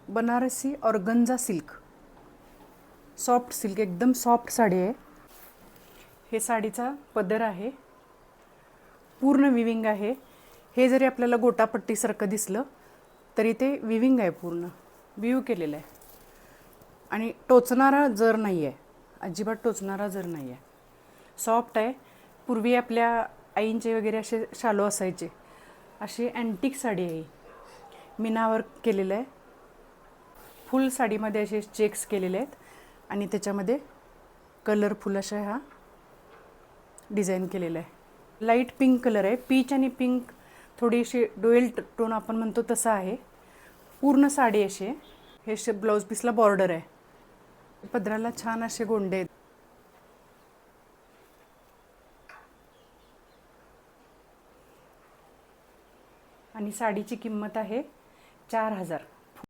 Banarasi organza silk, soft silk, एकदम soft sari आहे. हे साडीचा पदर आहे, पूर्ण विविंग आहे. हे जरी आपल्याला गोटापट्टीसारखं दिसलं तरी ते विविंग आहे, पूर्ण विव केलेलं आहे. आणि टोचणारा जर नाही आहे, अजिबात टोचणारा जर नाही आहे, सॉफ्ट आहे. पूर्वी आपल्या आईंचे वगैरे असे शालो असायचे, अशी अँटिक साडी आहे. मीनावर केलेलं आहे. फुल साडीमध्ये असे चेक्स केलेले आहेत आणि त्याच्यामध्ये कलरफुल अशा हा डिझाईन केलेला आहे. लाईट पिंक कलर आहे, पीच आणि पिंक थोडीशी डुएल टोन आपण म्हणतो तसं आहे. पूर्ण साडी अशी आहे. हे ब्लाऊज पीसला बॉर्डर आहे. पदराला छान असे गोंडे आहेत. आणि साडीची किंमत आहे 4,000.